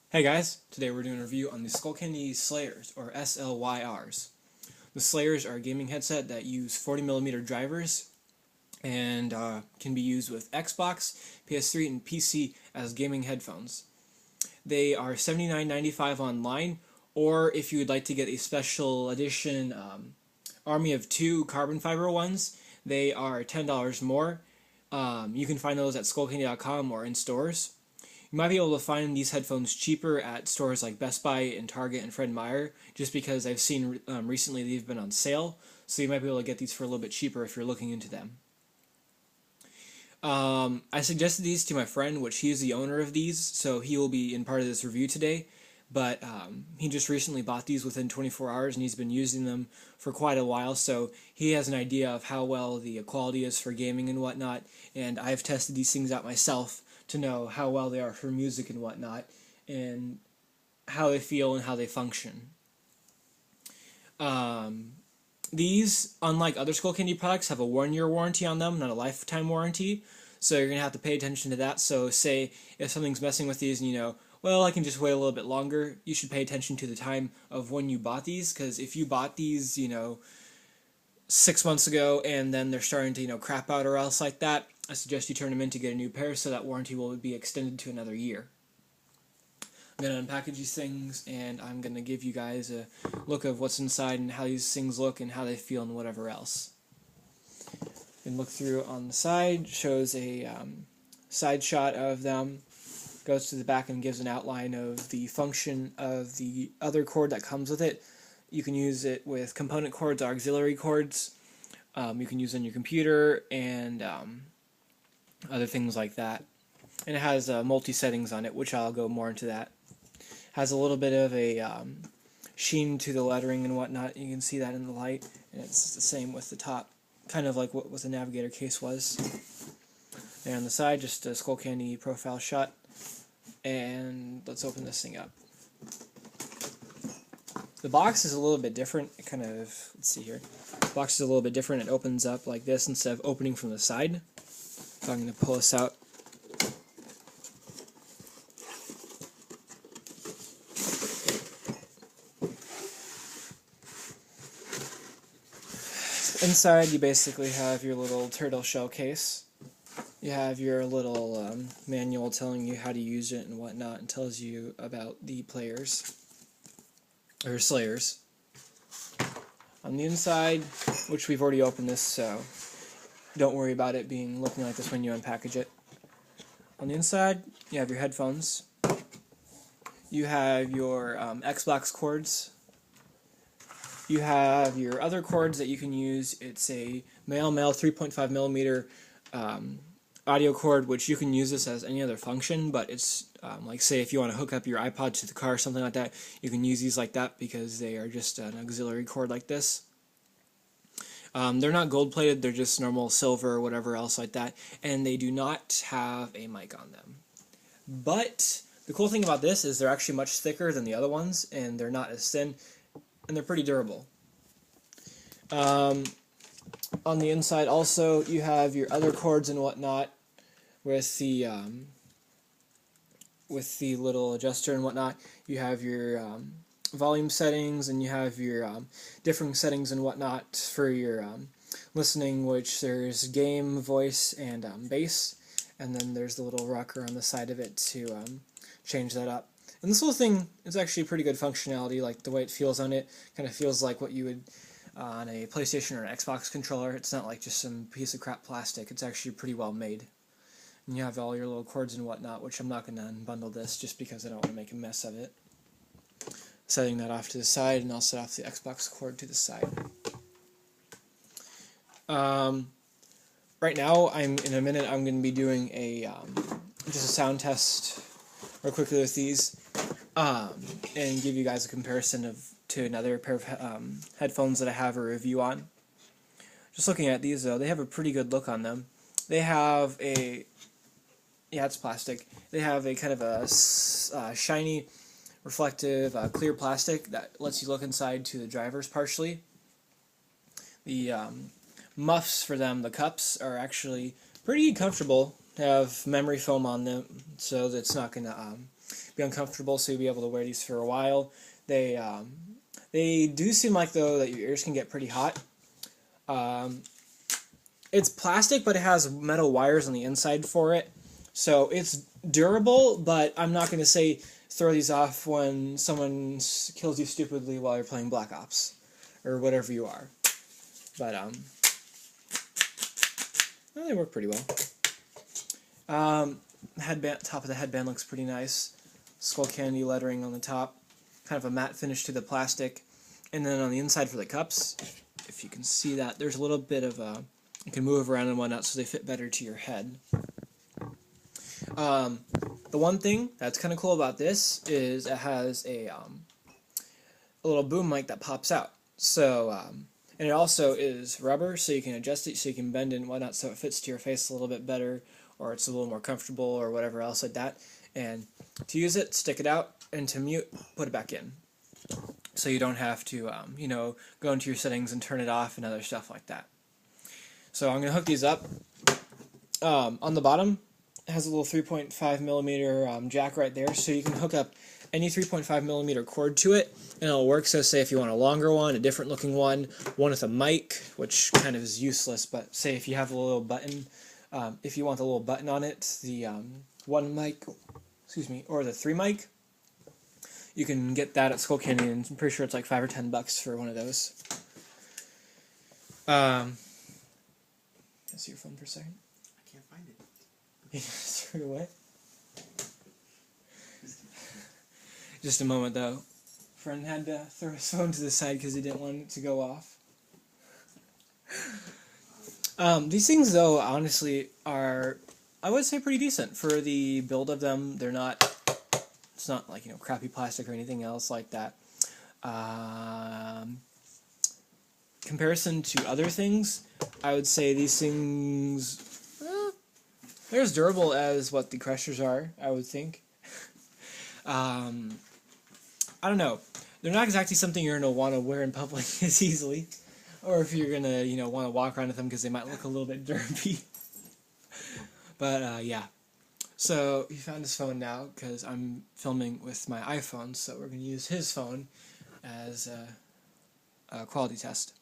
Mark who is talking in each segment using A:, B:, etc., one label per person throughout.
A: Hey guys, today we're doing a review on the Skullcandy SLYRs, or SLYRs. The SLYRs are a gaming headset that use 40mm drivers and can be used with Xbox, PS3, and PC as gaming headphones. They are $79.95 online, or if you would like to get a special edition Army of Two carbon fiber ones, they are $10 more. You can find those at skullcandy.com or in stores. You might be able to find these headphones cheaper at stores like Best Buy and Target and Fred Meyer, just because I've seen recently they've been on sale, so you might be able to get these for a little bit cheaper if you're looking into them. I suggested these to my friend, which he is the owner of these, so he will be in part of this review today, but he just recently bought these within 24 hours and he's been using them for quite a while, so he has an idea of how well the quality is for gaming and whatnot, and I've tested these things out myself to know how well they are for music and whatnot, and how they feel and how they function. These, unlike other Skullcandy products, have a 1-year warranty on them, not a lifetime warranty, so you're going to have to pay attention to that. So say if something's messing with these and you know, well, I can just wait a little bit longer, you should pay attention to the time of when you bought these, because if you bought these, 6 months ago and then they're starting to, crap out or else like that, I suggest you turn them in to get a new pair so that warranty will be extended to another year. I'm going to unpackage these things and I'm going to give you guys a look of what's inside and how these things look and how they feel and whatever else. And look through on the side, shows a side shot of them, goes to the back and gives an outline of the function of the other cord that comes with it. You can use it with component cords or auxiliary cords. You can use it on your computer and other things like that. And it has multi-settings on it, which I'll go more into that. Has a little bit of a sheen to the lettering and whatnot. You can see that in the light, and it's the same with the top, kind of like what the Navigator case was. And on the side, just a Skullcandy profile shot. And let's open this thing up. The box is a little bit different. It kind of, let's see here. The box is a little bit different. It opens up like this instead of opening from the side. So I'm going to pull this out. Inside you basically have your little turtle shell case. You have your little manual telling you how to use it and whatnot, and tells you about the players, or SLYRs. On the inside, which we've already opened this, so don't worry about it looking like this when you unpackage it. On the inside, you have your headphones. You have your Xbox cords. You have your other cords that you can use. It's a male 3.5mm audio cord, which you can use this as any other function, but it's like, say if you want to hook up your iPod to the car or something like that, you can use these like that because they are just an auxiliary cord like this. They're not gold plated, they're just normal silver or whatever else like that, and they do not have a mic on them. But the cool thing about this is they're actually much thicker than the other ones, and they're not as thin, and they're pretty durable. On the inside also, you have your other cords and whatnot with the little adjuster and whatnot. You have your volume settings, and you have your different settings and whatnot for your listening, which there's game, voice, and bass, and then there's the little rocker on the side of it to change that up. And this little thing is actually pretty good functionality, like the way it feels on it, kind of feels like what you would on a PlayStation or an Xbox controller. It's not like just some piece of crap plastic, it's actually pretty well made. And you have all your little cords and whatnot, which I'm not going to unbundle this just because I don't want to make a mess of it. Setting that off to the side, and I'll set off the Xbox cord to the side. Right now, in a minute, I'm going to be doing a just a sound test real quickly with these, and give you guys a comparison to another pair of headphones that I have a review on. Just looking at these, though, they have a pretty good look on them. They have a, yeah, it's plastic. They have a kind of a shiny, reflective, clear plastic that lets you look inside to the drivers partially. The muffs for them, the cups, are actually pretty comfortable. have memory foam on them, so that's not going to be uncomfortable, so you'll be able to wear these for a while. They do seem like, though, that your ears can get pretty hot. It's plastic, but it has metal wires on the inside for it, so it's durable, but I'm not going to say throw these off when someone kills you stupidly while you're playing Black Ops, or whatever you are. But, well, they work pretty well. Headband, top of the headband looks pretty nice. Skullcandy lettering on the top. Kind of a matte finish to the plastic. And then on the inside for the cups, if you can see that, there's a little bit of you can move around and whatnot so they fit better to your head. The one thing that's kind of cool about this is it has a little boom mic that pops out. So, and it also is rubber, so you can adjust it, so you can bend it and whatnot, so it fits to your face a little bit better, or it's a little more comfortable, or whatever else like that. And to use it, stick it out, and to mute, put it back in. So you don't have to, you know, go into your settings and turn it off and other stuff like that. So I'm going to hook these up. On the bottom, it has a little 3.5 millimeter jack right there, so you can hook up any 3.5 millimeter cord to it, and it'll work. So say if you want a longer one, a different looking one with a mic, which kind of is useless, but say if you have a little button, if you want the little button on it, the one mic, excuse me, or the 3 mic, you can get that at Skullcandy, and I'm pretty sure it's like $5 or $10 for one of those. Can I see your phone for a second?
B: I can't find it.
A: You just threw it away? Just a moment, though. Friend had to throw his phone to the side because he didn't want it to go off. These things, though, honestly, are, I would say, pretty decent for the build of them. They're not, it's not like, you know, crappy plastic or anything else like that. Comparison to other things, I would say these things, they're as durable as what the Crushers are, I would think. I don't know. They're not exactly something you're going to want to wear in public as easily. Or if you're going to, you know, want to walk around with them because they might look a little bit derpy. But, yeah. So, he found his phone now because I'm filming with my iPhone, so we're going to use his phone as a quality test.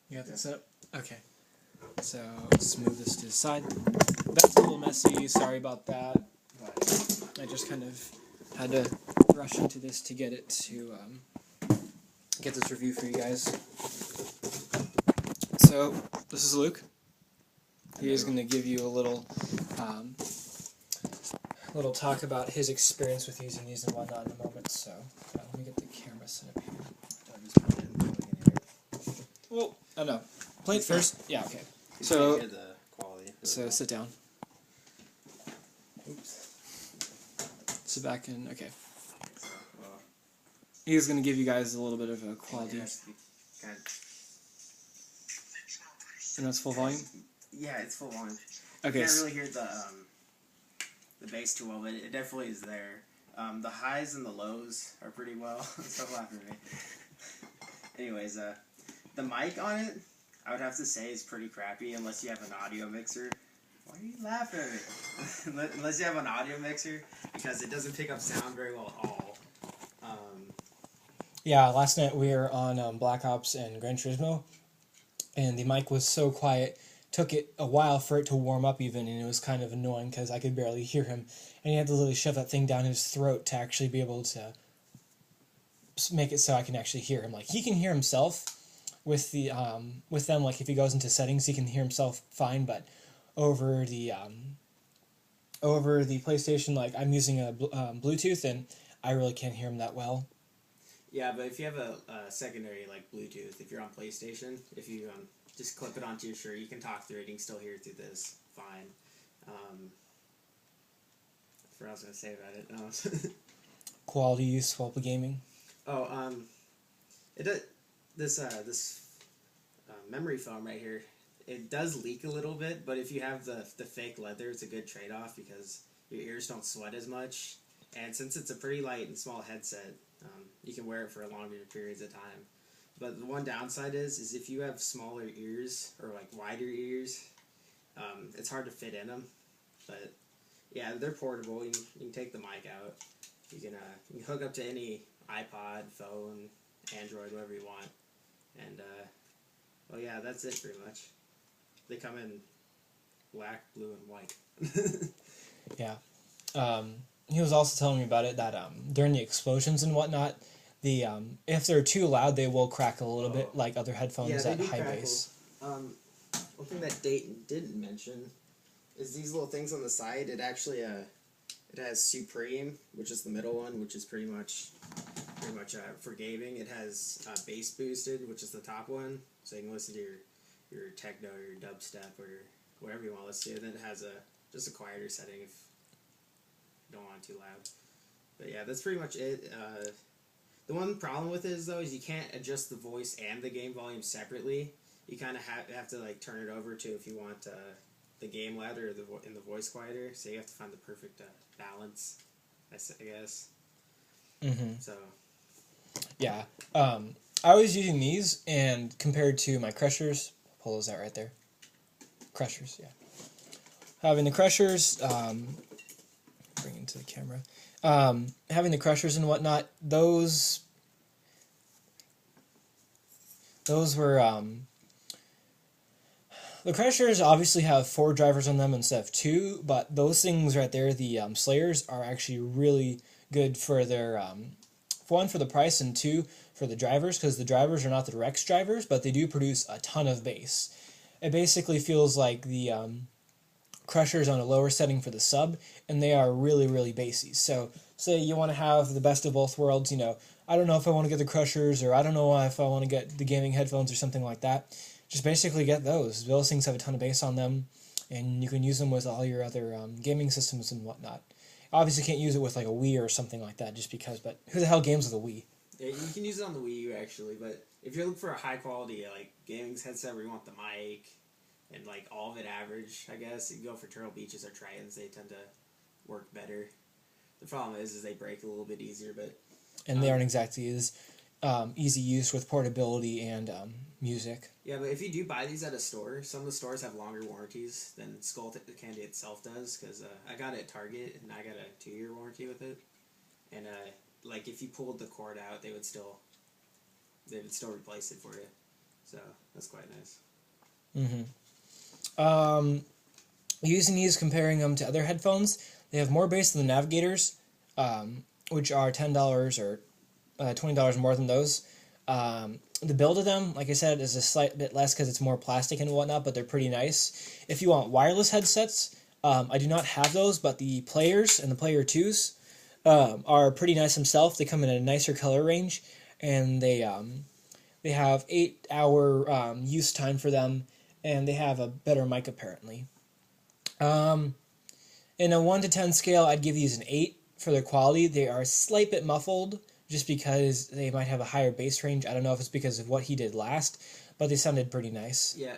A: You got that set up? Okay. So, let's move this to the side. That's a little messy, sorry about that. But I just kind of had to rush into this to get it to get this review for you guys. So this is Luke. He is going to give you a little talk about his experience with using these and whatnot in a moment. So let me get the camera set up here. Well, oh no, play it first. Yeah, okay. So sit down. Oops. Sit back in. Okay. He's going to give you guys a little bit of a quality. And that's full volume?
B: Yeah, it's full volume.
A: Okay.
B: You can't really hear the bass too well, but it definitely is there. The highs and the lows are pretty well. Stop laughing at me. Anyways, the mic on it, I would have to say is pretty crappy unless you have an audio mixer. Why are you laughing at me? Unless you have an audio mixer, because it doesn't pick up sound very well at all.
A: Yeah, last night we were on Black Ops and Gran Turismo, and the mic was so quiet, took it a while for it to warm up even, and it was kind of annoying because I could barely hear him, and he had to literally shove that thing down his throat to actually be able to make it so I can actually hear him. Like, he can hear himself with the with them, like if he goes into settings, he can hear himself fine, but over the PlayStation, like I'm using a Bluetooth, and I really can't hear him that well.
B: Yeah, but if you have a secondary, like Bluetooth, if you're on PlayStation, if you just clip it onto your shirt, you can talk through it, you can still hear through this fine. I forgot what I was going to say about it.
A: Quality use while gaming.
B: Oh, it does, this memory foam right here, it does leak a little bit, but if you have the fake leather, it's a good trade-off because your ears don't sweat as much, and since it's a pretty light and small headset, you can wear it for longer periods of time. But the one downside is if you have smaller ears or like wider ears, It's hard to fit in them, but yeah, they're portable. You can take the mic out. You can hook up to any iPod, phone, Android, whatever you want. And well, yeah, that's it pretty much. They come in black, blue, and white.
A: Yeah. He was also telling me about it that during the explosions and whatnot, the if they're too loud, they will crackle a little bit, like other headphones at high bass.
B: One thing that Dayton didn't mention is these little things on the side. It actually it has Supreme, which is the middle one, which is pretty much for gaming. It has bass boosted, which is the top one, so you can listen to your techno or your dubstep or whatever you want to listen to. Then it has just a quieter setting if you don't want it too loud. But yeah, that's pretty much it. The one problem with it is you can't adjust the voice and the game volume separately. You kind of have to like turn it over to if you want the game louder or the voice quieter. So you have to find the perfect balance, I guess.
A: Mm-hmm.
B: So.
A: Yeah. I was using these, and compared to my Crushers, pull those out right there. Crushers, yeah. Having the Crushers, bring into the camera. Having the Crushers and whatnot, those were, the Crushers obviously have 4 drivers on them instead of 2, but those things right there, the SLYRs, are actually really good for their, for one, for the price, and 2, for the drivers, because the drivers are not the Rex drivers, but they do produce a ton of bass. It basically feels like the Crushers on a lower setting for the sub, and they are really, really bassy. So, say you want to have the best of both worlds, I don't know if I want to get the Crushers, or I don't know if I want to get the gaming headphones or something like that. Just basically get those. Those things have a ton of bass on them, and you can use them with all your other gaming systems and whatnot. Obviously can't use it with like a Wii or something like that, just because, but who the hell games with a Wii?
B: Yeah, you can use it on the Wii U actually, but if you're looking for a high quality like gaming headset where you want the mic and like all of it average, I guess you can go for Turtle Beaches or Tritons. They tend to work better. The problem is they break a little bit easier, but
A: and they aren't exactly as easy use with portability and music.
B: Yeah, but if you do buy these at a store, some of the stores have longer warranties than Skullcandy itself does. Because I got it at Target and I got a 2-year warranty with it, and like if you pulled the cord out, they would still replace it for you. So that's quite nice.
A: Mm-hmm. Using these, comparing them to other headphones, they have more bass than the Navigators, which are $10 or $20 more than those. The build of them, like I said, is a slight bit less because it's more plastic and whatnot, but they're pretty nice. If you want wireless headsets, I do not have those, but the Players and the Player 2s are pretty nice themselves. They come in a nicer color range, and they have 8-hour use time for them, and they have a better mic apparently. In a 1 to 10 scale, I'd give these an 8 for their quality. They are a slight bit muffled, just because they might have a higher bass range. I don't know if it's because of what he did last, but they sounded pretty nice.
B: Yeah,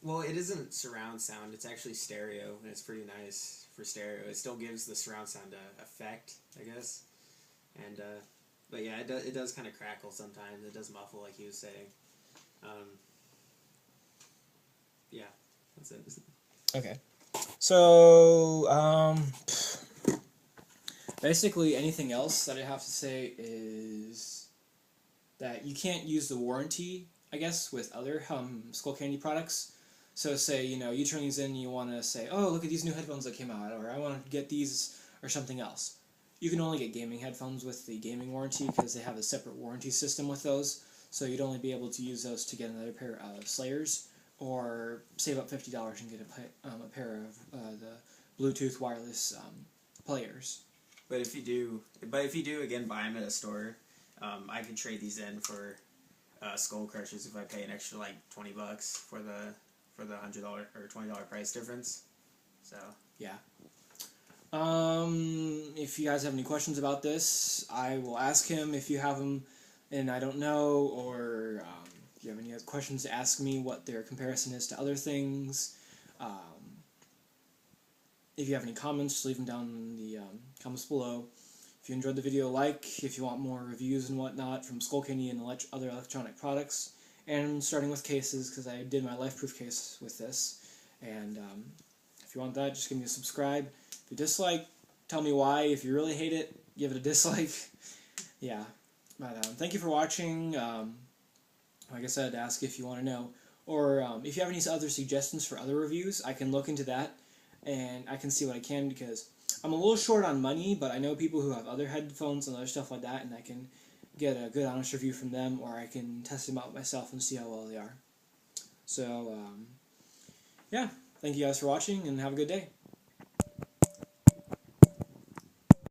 B: well, it isn't surround sound. It's actually stereo, and it's pretty nice for stereo. It still gives the surround sound effect, I guess. And, but yeah, it does kind of crackle sometimes. It does muffle, like he was saying. Yeah, that's it.
A: Okay. So, basically, anything else that I have to say is that you can't use the warranty, I guess, with other Skullcandy products. So say, you turn these in and you want to say, oh, look at these new headphones that came out, or I want to get these or something else. You can only get gaming headphones with the gaming warranty because they have a separate warranty system with those. So you'd only be able to use those to get another pair of SLYRs, or save up $50 and get a pair of the Bluetooth wireless Players.
B: But if you do again buy them at a store, I could trade these in for Skull Crushers if I pay an extra like $20 for the $100 or $20 price difference. So
A: yeah. If you guys have any questions about this, I will ask him if you have them and I don't know, or if you have any other questions, ask me what their comparison is to other things. If you have any comments, just leave them down in the comments below. If you enjoyed the video, like. If you want more reviews and whatnot from Skullcandy and other electronic products, and starting with cases, because I did my life-proof case with this, And if you want that, just give me a subscribe. If you dislike, tell me why. If you really hate it, give it a dislike. Yeah. But thank you for watching. Like I said, ask if you want to know. Or if you have any other suggestions for other reviews, I can look into that. And I can see what I can, because I'm a little short on money, but I know people who have other headphones and other stuff like that, and I can get a good honest review from them, or I can test them out myself and see how well they are. So, yeah, thank you guys for watching, and have a good day.